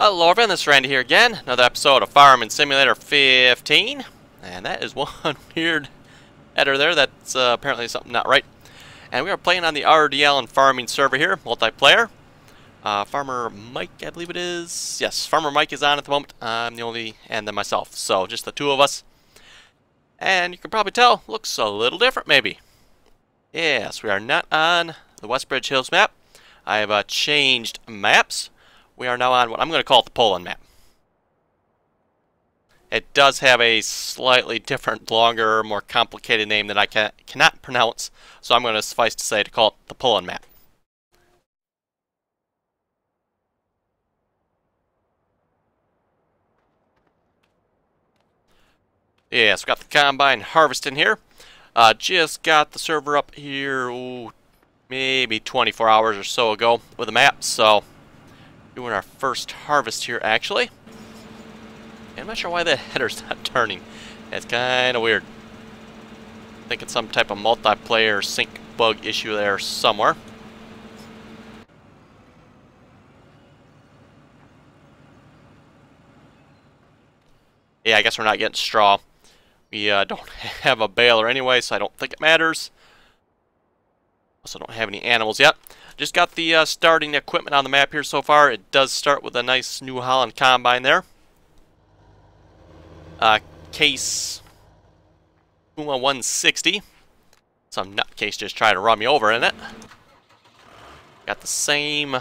Hello everyone, this is Randy here again. Another episode of Farming Simulator 15. And that is one weird header there. That's apparently something not right. And we are playing on the RDAllen farming server here, multiplayer. Farmer Mike, I believe it is. Yes, Farmer Mike is on at the moment. I'm the only, and then myself. So just the two of us. And you can probably tell, looks a little different maybe. Yes, we are not on the Westbridge Hills map. I have changed maps. We are now on what I'm going to call the Poland map. It does have a slightly different, longer, more complicated name that I cannot pronounce, so I'm going to suffice to say to call it the Poland map. Yes, we got the combine harvesting here. Just got the server up here, maybe 24 hours or so ago with the map, so doing our first harvest here, actually. And I'm not sure why the header's not turning. It's kind of weird. I think it's some type of multiplayer sync bug issue there somewhere. Yeah, I guess we're not getting straw. We don't have a baler anyway, so I don't think it matters. Also don't have any animals yet. Just got the starting equipment on the map here so far. It does start with a nice New Holland combine there. Case Puma 160. Some nutcase just tried to run me over in it. Got the same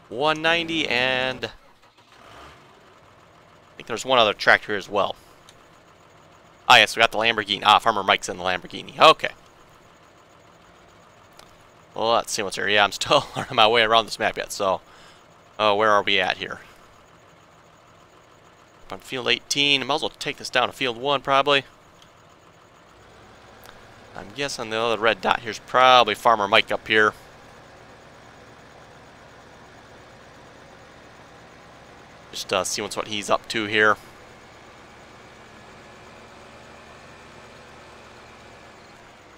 190 and I think there's one other tractor here as well. Ah yes, we got the Lamborghini. Ah, Farmer Mike's in the Lamborghini. Okay. Well, let's see what's here. Yeah, I'm still learning my way around this map yet, so where are we at here? Up on field 18. I might as well take this down to field 1, probably. I'm guessing the other red dot here's probably Farmer Mike up here. Just see what he's up to here.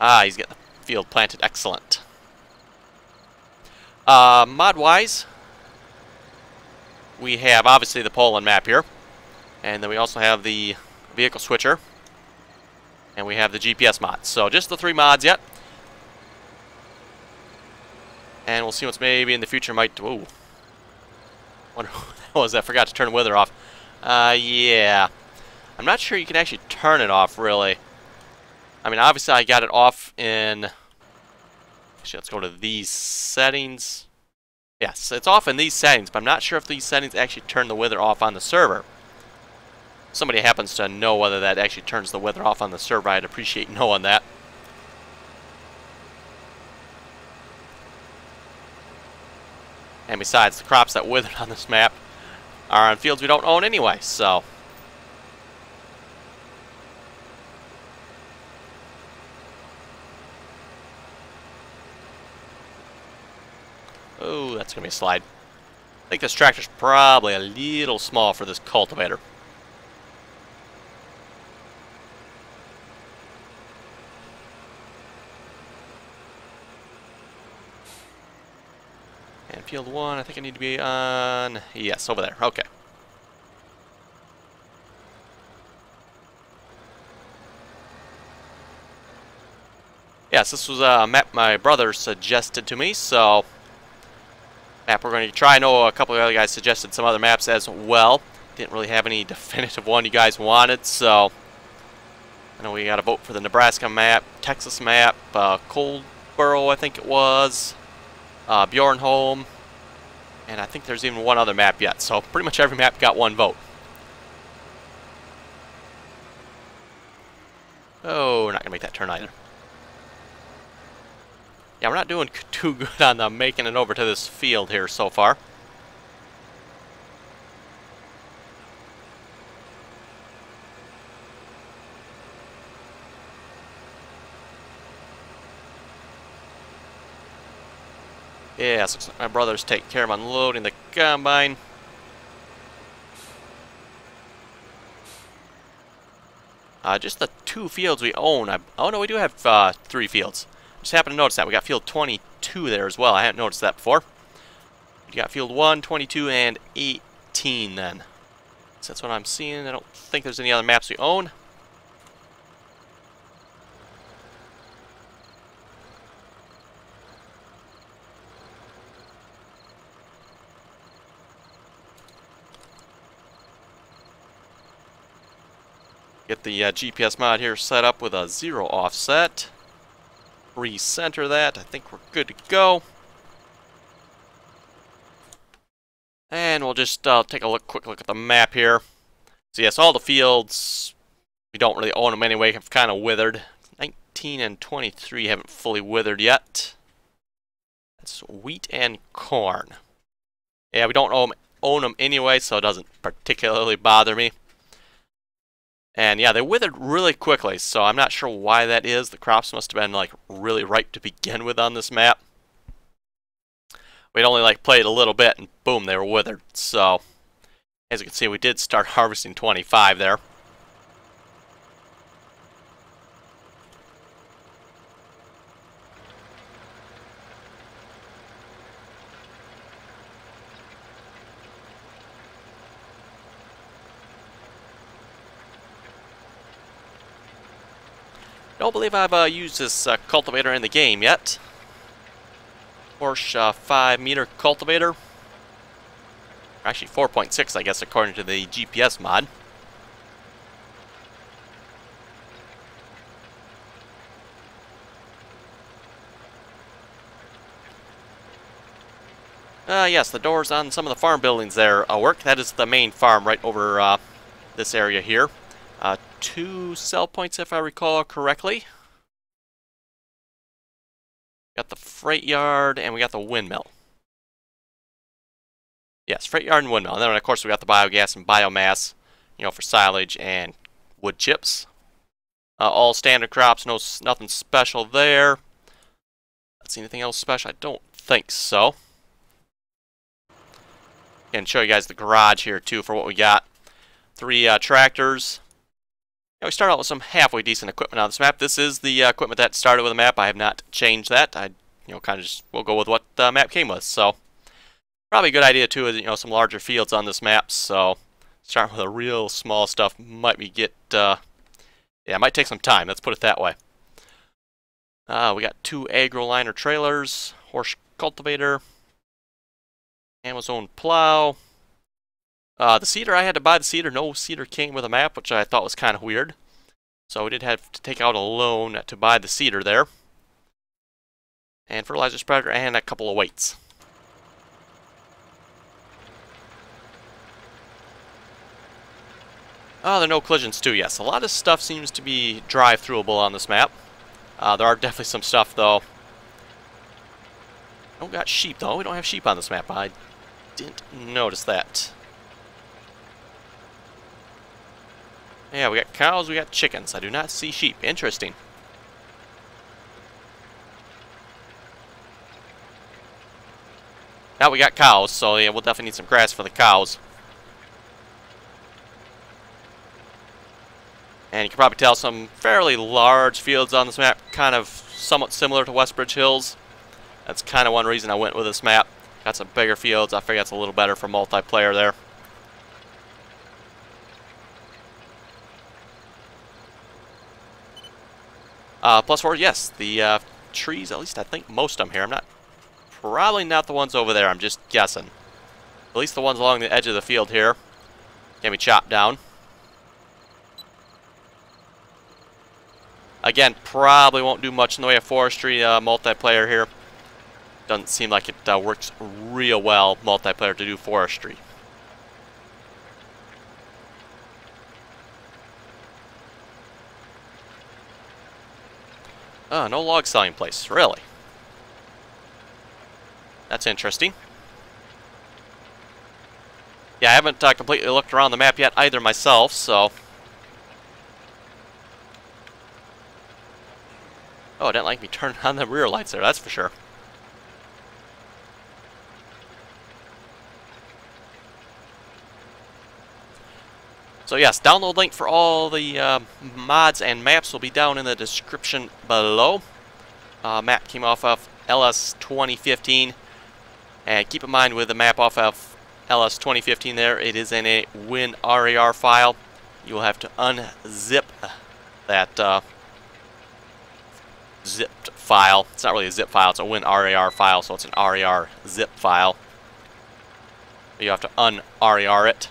Ah, he's getting the field planted. Excellent. Mod-wise, we have obviously the Poland map here, and then we also have the vehicle switcher, and we have the GPS mod. So just the 3 mods yet, and we'll see what's maybe in the future might. Whoa! Wonder what that was. I forgot to turn the weather off. Yeah, I'm not sure you can actually turn it off really. I mean, obviously I got it off in. Actually, let's go to these settings. Yes, it's off in these settings, but I'm not sure if these settings actually turn the weather off on the server. If somebody happens to know whether that actually turns the weather off on the server, I'd appreciate knowing that. And besides, the crops that withered on this map are on fields we don't own anyway, so. Oh, that's going to be a slide. I think this tractor's probably a little small for this cultivator. And field 1, I think I need to be on. Yes, over there. Okay. Yes, this was a map my brother suggested to me, so. Map we're going to try. I know a couple of other guys suggested some other maps as well. Didn't really have any definitive one you guys wanted, so I know we got to vote for the Nebraska map, Texas map, Coldboro I think it was, Bjornholm, and I think there's even one other map yet. So pretty much every map got one vote. Oh, we're not going to make that turn either. Yeah, we're not doing too good on making it over to this field here so far. Yeah, so looks like my brother's taking care of unloading the combine. Just the 2 fields we own. Oh no, we do have 3 fields. Just happened to notice that. We got field 22 there as well. I hadn't noticed that before. We got field 1, 22, and 18. 19 then. So that's what I'm seeing. I don't think there's any other maps we own. Get the GPS mod here set up with a 0 offset. Recenter that. I think we're good to go. And we'll just take a quick look at the map here. So yes, all the fields, we don't really own them anyway, have kind of withered. 19 and 23 haven't fully withered yet. That's wheat and corn. Yeah, we don't own them anyway, so it doesn't particularly bother me. And yeah, they withered really quickly, so I'm not sure why that is. The crops must have been like really ripe to begin with on this map. We'd only like played a little bit and boom, they were withered. So as you can see, we did start harvesting 25 there. Don't believe I've used this cultivator in the game yet. Porsche 5-meter cultivator. Actually 4.6, I guess, according to the GPS mod. Yes, the doors on some of the farm buildings there work. That is the main farm right over this area here. 2 sell points, if I recall correctly. Got the freight yard, and we got the windmill. Yes, freight yard and windmill. And then, of course, we got the biogas and biomass, you know, for silage and wood chips. All standard crops, nothing special there. Let's see, anything else special? I don't think so. And show you guys the garage here, too, for what we got. 3 tractors. Yeah, we start out with some halfway decent equipment on this map. This is the equipment that started with the map. I have not changed that. I, kind of just will go with what the map came with. So probably a good idea too is some larger fields on this map. So starting with a real small stuff might it might take some time. Let's put it that way. We got 2 AgroLiner trailers, horse cultivator, Amazon plow. The seeder, I had to buy the seeder. No seeder came with a map, which I thought was kind of weird. So we did have to take out a loan to buy the seeder there. And fertilizer spreader and a couple of weights. There are no collisions too, yes. A lot of stuff seems to be drive-throughable on this map. There are definitely some stuff, though. Don't got sheep, though. We don't have sheep on this map. I didn't notice that. Yeah, we got cows, we got chickens. I do not see sheep. Interesting. Now we got cows, so yeah, we'll definitely need some grass for the cows. And you can probably tell some fairly large fields on this map, kind of somewhat similar to Westbridge Hills. That's kind of one reason I went with this map. Got some bigger fields. I figure that's a little better for multiplayer there. Plus 4, yes, the trees, at least I think most of them here. Probably not the ones over there, I'm just guessing. At least the ones along the edge of the field here can be chopped down. Again, probably won't do much in the way of forestry multiplayer here. Doesn't seem like it works real well multiplayer to do forestry. Oh, no log selling place, really? That's interesting. Yeah, I haven't completely looked around the map yet either myself, so... Oh, it didn't like me turning on the rear lights there, that's for sure. So yes, download link for all the mods and maps will be down in the description below. Map came off of LS 2015. And keep in mind with the map off of LS 2015 there. It is in a WinRAR file. You will have to unzip that zipped file. It's not really a zip file, it's a WinRAR file, so it's an RAR zip file. You have to un-RAR it,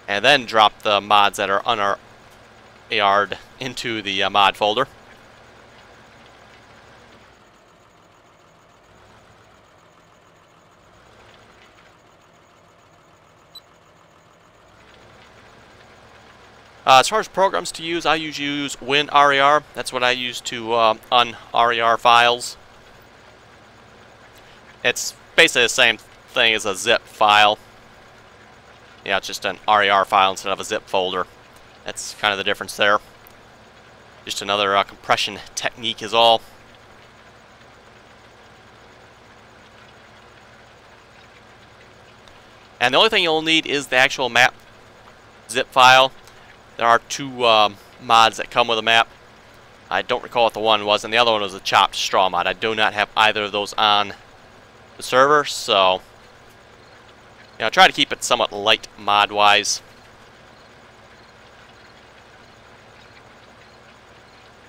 and then drop the mods that are un-RAR'd into the mod folder. As far as programs to use, I usually use WinRAR. That's what I use to un-RAR files. It's basically the same thing as a zip file. Yeah, it's just an RAR file instead of a zip folder. That's kind of the difference there. Just another compression technique is all. And the only thing you'll need is the actual map zip file. There are two mods that come with a map. I don't recall what the one was, and the other one was a chopped straw mod. I do not have either of those on the server, so try to keep it somewhat light mod-wise.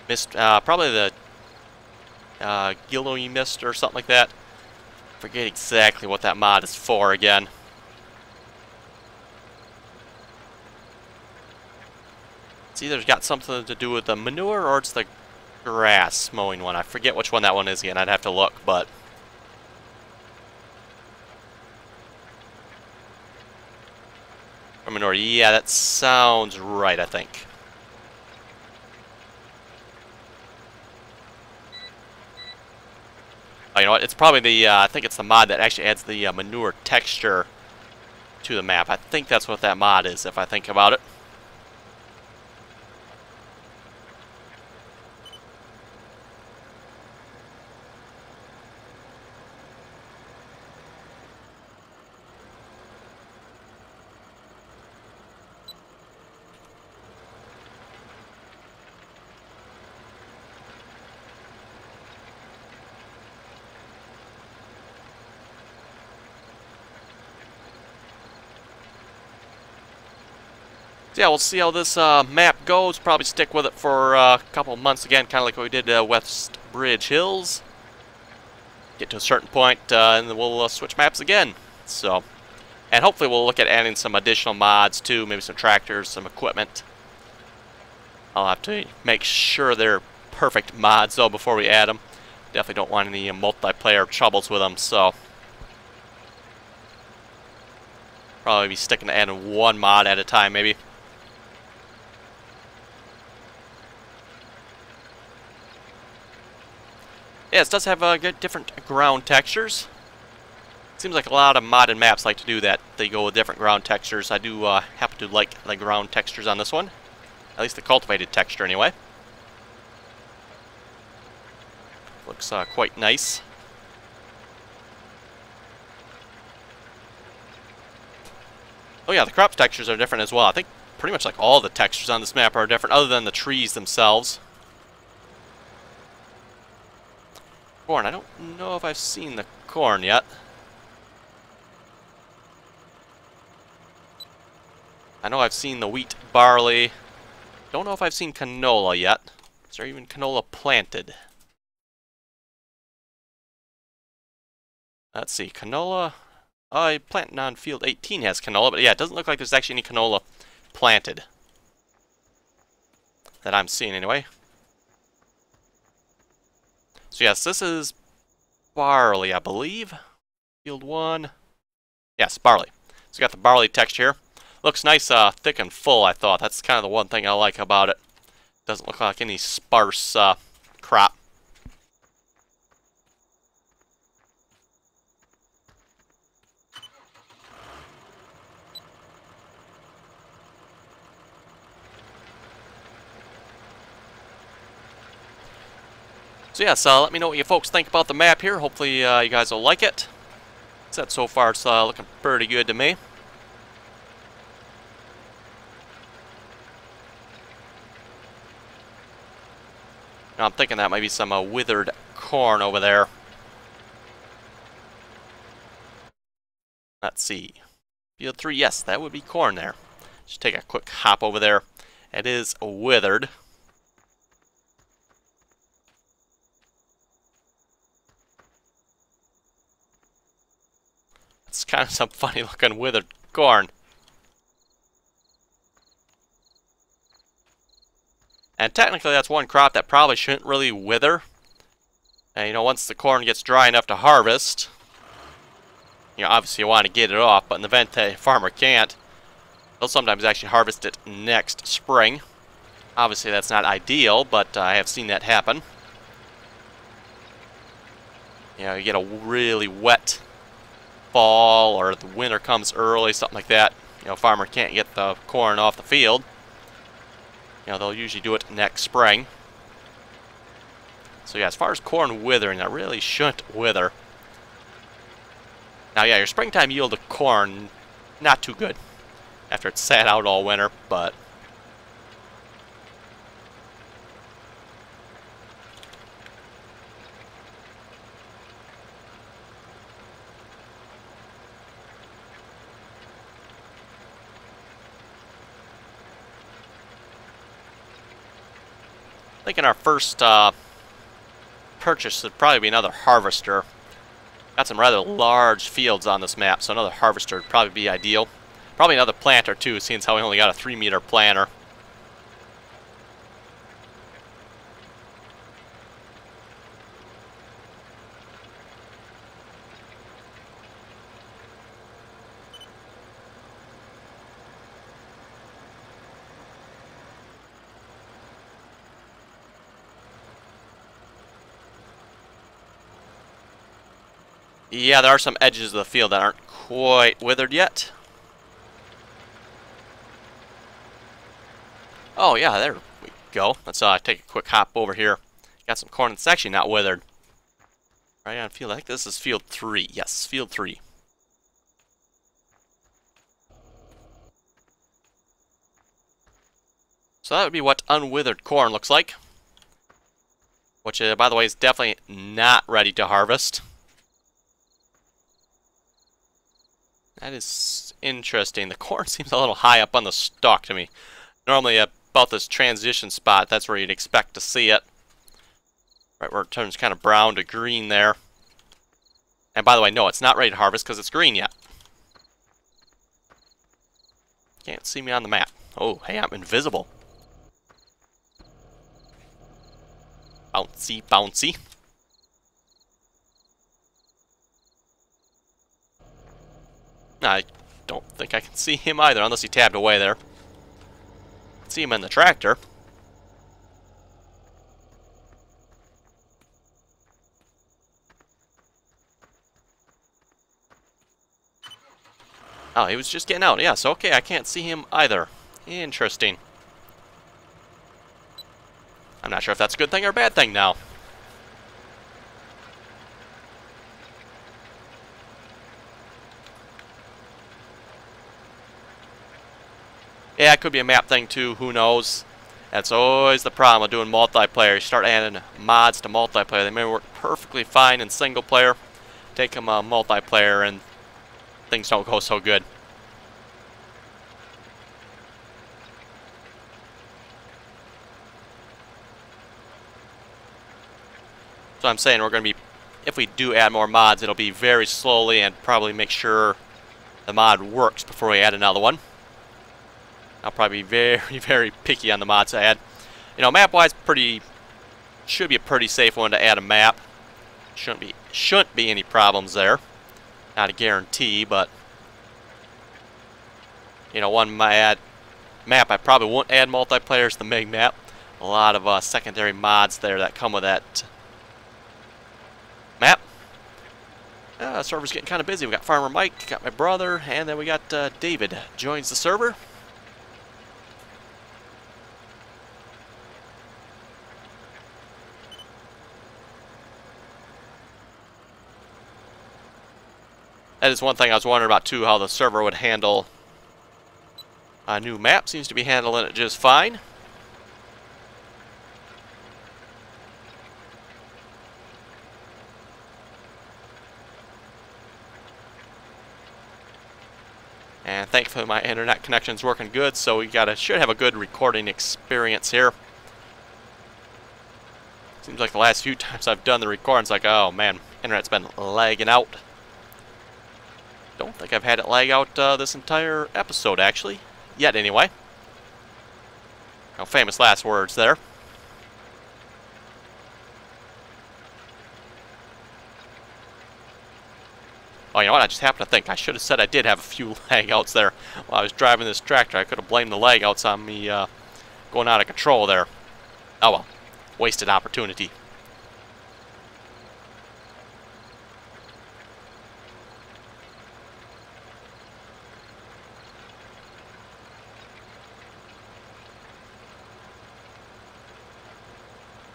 Mist, probably the Gillowy Mist or something like that. Forget exactly what that mod is for again. It's either got something to do with the manure or it's the grass mowing one. I forget which one that one is again. I'd have to look, but or manure. Yeah, that sounds right, I think. Oh, you know what? It's probably the I think it's the mod that actually adds the manure texture to the map. I think that's what that mod is, if I think about it. So yeah, we'll see how this map goes. Probably stick with it for a couple months again, kind of like what we did West Bridge Hills. Get to a certain point, and then we'll switch maps again. So, and hopefully we'll look at adding some additional mods too, maybe some tractors, some equipment. I'll have to make sure they're perfect mods though before we add them. Definitely don't want any multiplayer troubles with them, so probably be sticking to adding one mod at a time maybe. Yeah, it does have different ground textures. Seems like a lot of modded maps like to do that. They go with different ground textures. I do happen to like the ground textures on this one. At least the cultivated texture anyway. Looks quite nice. Oh yeah, the crop textures are different as well. I think pretty much like all the textures on this map are different other than the trees themselves. Corn. I don't know if I've seen the corn yet. I know I've seen the wheat, barley. Don't know if I've seen canola yet. Is there even canola planted? Let's see. Canola. Planting on field 18 has canola, but yeah, it doesn't look like there's actually any canola planted. That I'm seeing anyway. So yes, this is barley, I believe. Field 1. Yes, barley. So you got the barley texture here. Looks nice, thick and full, I thought. That's kind of the one thing I like about it. Doesn't look like any sparse crop. So yes, let me know what you folks think about the map here. Hopefully you guys will like it. So far it's looking pretty good to me. Now I'm thinking that might be some withered corn over there. Let's see. Field 3, yes, that would be corn there. Just take a quick hop over there. It is withered. It's kind of some funny looking withered corn. And technically that's one crop that probably shouldn't really wither. And you know, once the corn gets dry enough to harvest, you know, obviously you want to get it off, but in the event that a farmer can't, they'll sometimes actually harvest it next spring. Obviously that's not ideal, but I have seen that happen. You know, you get a really wet fall, or the winter comes early, something like that. You know, farmer can't get the corn off the field. You know, they'll usually do it next spring. So yeah, as far as corn withering, that really shouldn't wither. Now yeah, your springtime yield of corn, not too good after it's sat out all winter, but I think in our first purchase would probably be another harvester. Got some rather large fields on this map, so another harvester would probably be ideal. Probably another planter too, seeing as how we only got a 3-meter planter. Yeah, there are some edges of the field that aren't quite withered yet. Oh yeah, there we go. Let's take a quick hop over here. Got some corn that's actually not withered. Right on field. I think this is field 3. Yes, field 3. So that would be what unwithered corn looks like. Which, by the way, is definitely not ready to harvest. That is interesting. The corn seems a little high up on the stalk to me. Normally about this transition spot, that's where you'd expect to see it. Right where it turns kind of brown to green there. And by the way, no, it's not ready to harvest because it's green yet. Can't see me on the map. Oh, hey, I'm invisible. Bouncy, bouncy. I don't think I can see him either, unless he tabbed away there. I can see him in the tractor. Oh, he was just getting out. Yes, okay, I can't see him either. Interesting. I'm not sure if that's a good thing or a bad thing now. Yeah, it could be a map thing too, who knows. That's always the problem with doing multiplayer. You start adding mods to multiplayer. They may work perfectly fine in single player. Take them multiplayer and things don't go so good. So I'm saying we're going to be, if we do add more mods, it'll be very slowly and probably make sure the mod works before we add another one. I'll probably be very, very picky on the mods I add. You know, map-wise, should be a pretty safe one to add a map. Shouldn't be any problems there. Not a guarantee, but you know, one map I probably won't add multiplayer is the Meg map. A lot of secondary mods there that come with that map. Server's getting kind of busy. We got Farmer Mike, got my brother, and then we got David joins the server. That is one thing I was wondering about too, how the server would handle a new map. Seems to be handling it just fine. And thankfully my internet connection's working good, so we should have a good recording experience here. Seems like the last few times I've done the recording, it's like, oh man, internet's been lagging out. Don't think I've had it lag out this entire episode, actually. Yet, anyway. No famous last words there. Oh, you know what? I just happened to think. I should have said I did have a few lag outs there while I was driving this tractor. I could have blamed the lag outs on me going out of control there. Oh well. Wasted opportunity.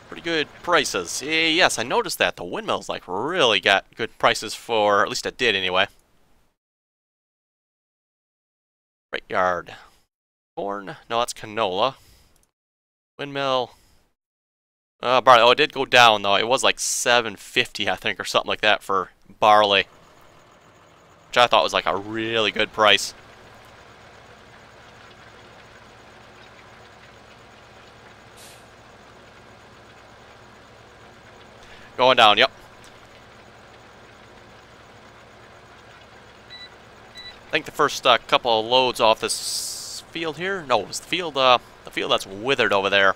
Pretty good prices. Yes, I noticed that. The windmills like really got good prices for, at least it did anyway. Freight yard. Corn. No, that's canola. Windmill. Barley. Oh, it did go down though. It was like $7.50, I think, or something like that for barley, which I thought was like a really good price. Going down, yep. I think the first couple of loads off this field here. No, it was the field that's withered over there.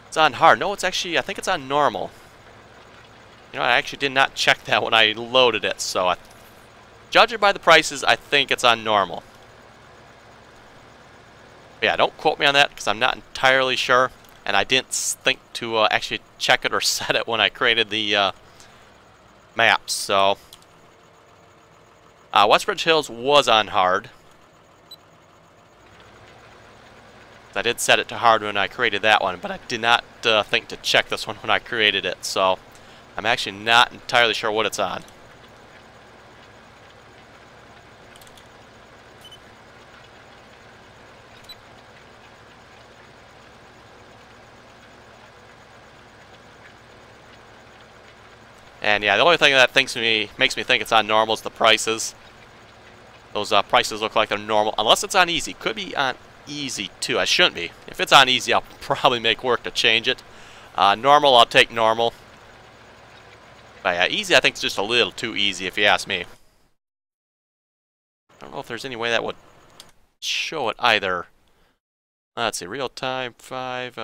It's on hard. No, it's actually, I think it's on normal. You know, I actually did not check that when I loaded it, so judging by the prices, I think it's on normal. But yeah, don't quote me on that because I'm not entirely sure. And I didn't think to actually check it or set it when I created the maps. So, Westbridge Hills was on hard. I did set it to hard when I created that one, but I did not think to check this one when I created it. So, I'm actually not entirely sure what it's on. And yeah, the only thing that makes me think it's on normal is the prices. Those prices look like they're normal, unless it's on easy. Could be on easy too. I shouldn't be. If it's on easy, I'll probably make work to change it. Normal, I'll take normal. But yeah, easy I think is just a little too easy if you ask me. I don't know if there's any way that would show it either. Let's see, real time 5.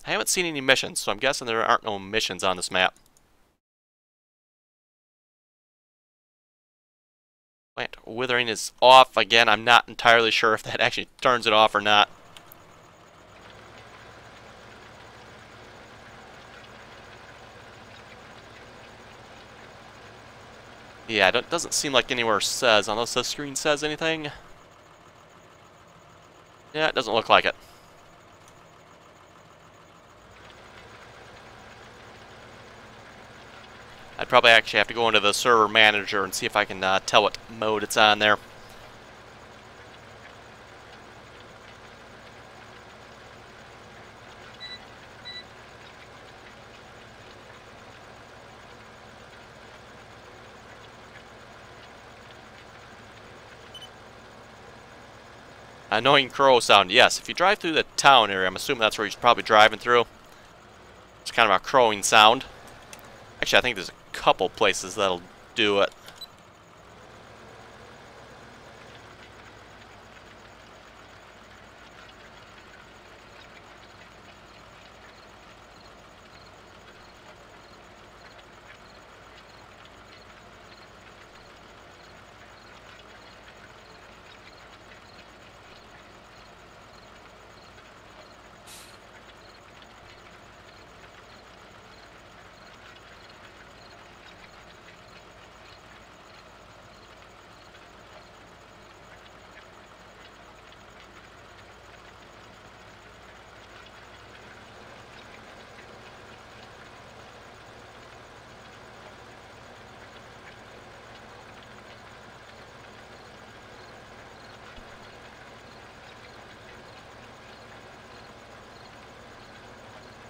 I haven't seen any missions, so I'm guessing there aren't no missions on this map. Plant withering is off. Again, I'm not entirely sure if that actually turns it off or not. Yeah, it doesn't seem like anywhere says, unless the screen says anything. Yeah, it doesn't look like it. I'd probably actually have to go into the server manager and see if I can tell what mode it's on there. Annoying crow sound. Yes, if you drive through the town area, I'm assuming that's where you're probably driving through. It's kind of a crowing sound. Actually, I think there's a couple places that'll do it.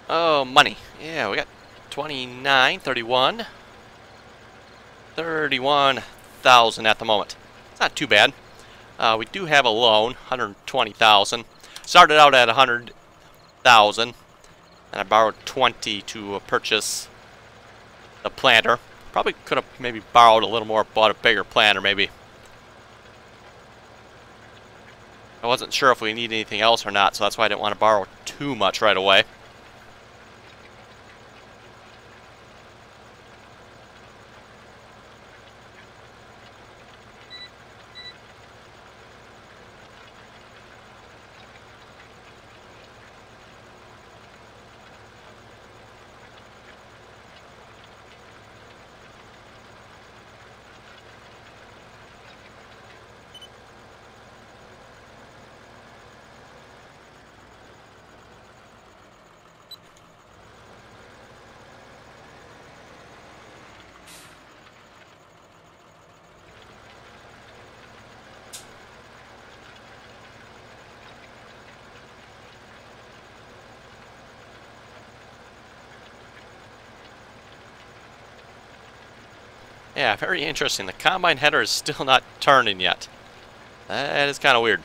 Oh, money. Yeah, we got 29, 31. 31,000 at the moment. It's not too bad. We do have a loan, 120,000. Started out at 100,000, and I borrowed 20 to purchase the planter. Probably could have maybe borrowed a little more, bought a bigger planter maybe. I wasn't sure if we need anything else or not, so that's why I didn't want to borrow too much right away. Yeah, very interesting. The combine header is still not turning yet. That is kind of weird.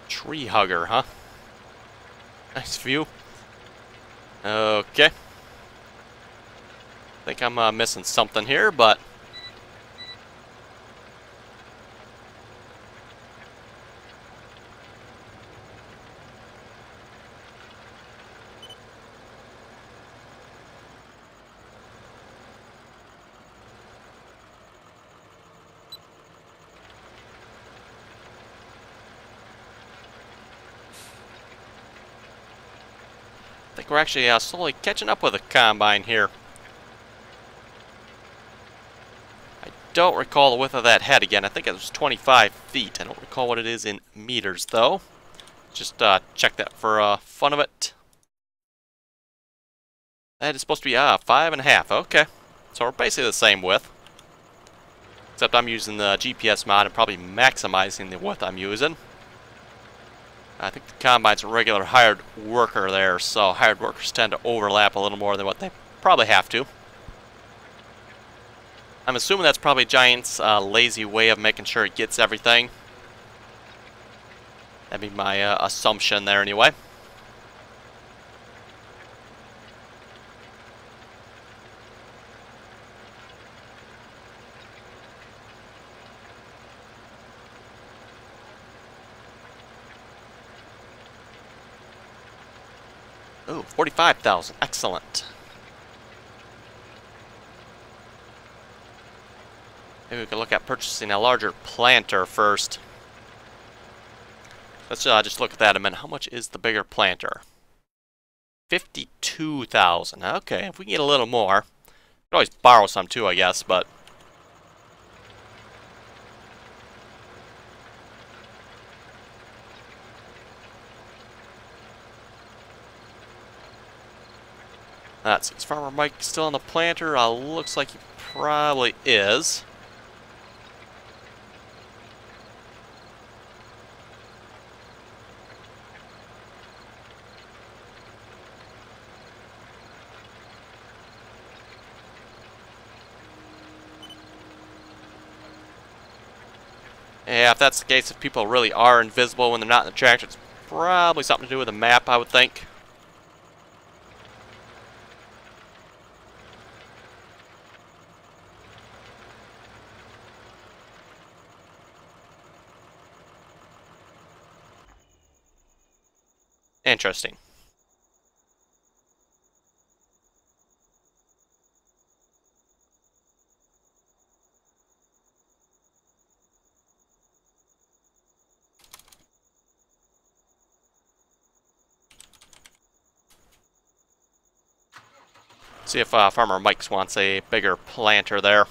Tree hugger, huh? Nice view. Okay. I think I'm missing something here, but I think we're actually slowly catching up with the combine here. I don't recall the width of that head again. I think it was 25 feet. I don't recall what it is in meters, though. Just check that for fun of it. That is supposed to be 5.5. Okay, so we're basically the same width. Except I'm using the GPS mod and probably maximizing the width I'm using. I think the combine's a regular hired worker there, so hired workers tend to overlap a little more than what they probably have to. I'm assuming that's probably Giant's lazy way of making sure it gets everything. That'd be my assumption there anyway. Oh, 45,000. Excellent. Maybe we could look at purchasing a larger planter first. Let's just look at that a minute. How much is the bigger planter? 52,000. Okay, if we can get a little more. We could always borrow some too, I guess, but let's see, is Farmer Mike still on the planter? Looks like he probably is. Yeah, if that's the case, if people really are invisible when they're not in the tractor, it's probably something to do with the map, I would think. Interesting. See if Farmer Mike's wants a bigger planter there.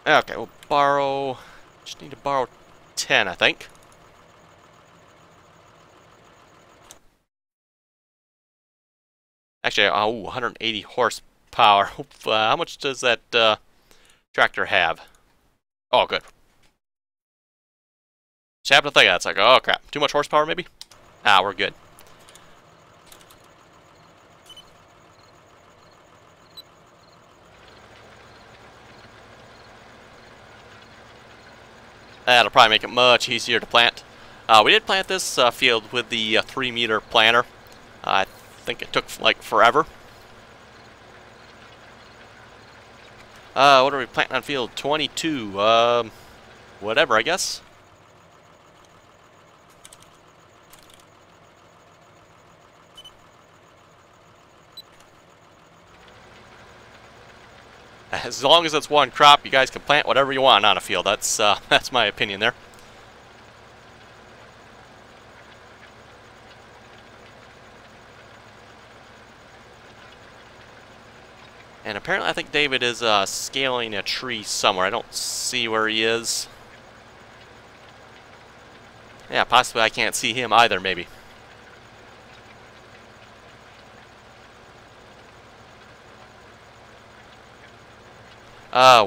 Okay, we'll borrow... Just need to borrow 10, I think. Actually, oh, 180 horsepower. How much does that tractor have? Oh, good. Just happened to think that. It's like, oh crap. Too much horsepower, maybe? Ah, we're good. That'll probably make it much easier to plant. We did plant this field with the 3-meter planter. I think it took like forever. What are we planting on field 22? Whatever, I guess. As long as it's one crop, you guys can plant whatever you want on a field. That's my opinion there. And apparently I think David is scaling a tree somewhere. I don't see where he is. Yeah, possibly I can't see him either, maybe.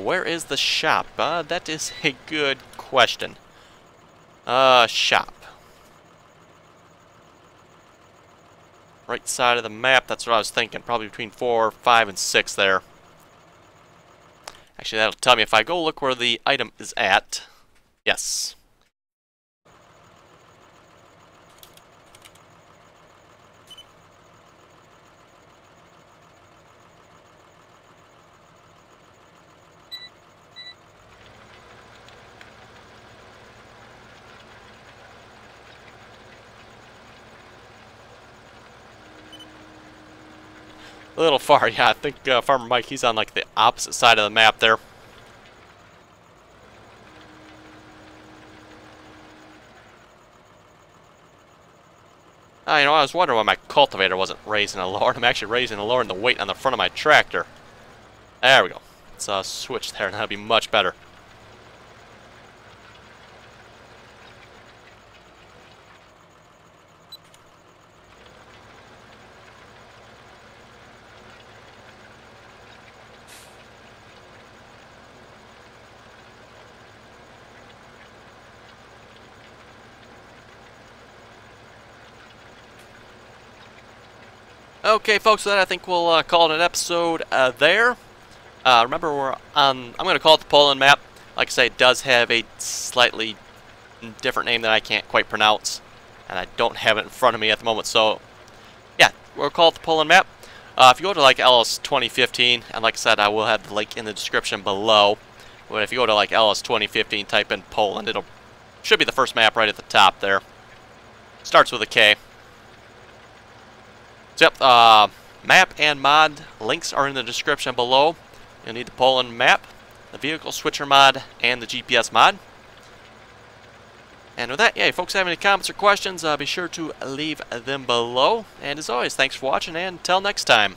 Where is the shop? That is a good question. Shop. Right side of the map, that's what I was thinking. Probably between 4, 5, and 6 there. Actually, that'll tell me if I go look where the item is at. Yes. A little far, yeah. I think Farmer Mike, he's on like the opposite side of the map there. You know, I was wondering why my cultivator wasn't raising and lowering. I'm actually raising and lowering the weight on the front of my tractor. There we go. Let's switch there, and that'll be much better. Okay, folks, so that I think we'll call it an episode there. Remember, I'm going to call it the Poland map. Like I say, it does have a slightly different name that I can't quite pronounce, and I don't have it in front of me at the moment. So, yeah, we'll call it the Poland map. If you go to like LS 2015, and like I said, I will have the link in the description below. But if you go to like LS 2015, type in Poland, it'll should be the first map right at the top there. Starts with a K. So, yep, map and mod links are in the description below. You'll need the Poland map, the vehicle switcher mod, and the GPS mod. And with that, yeah, if folks have any comments or questions, be sure to leave them below. And as always, thanks for watching, and until next time.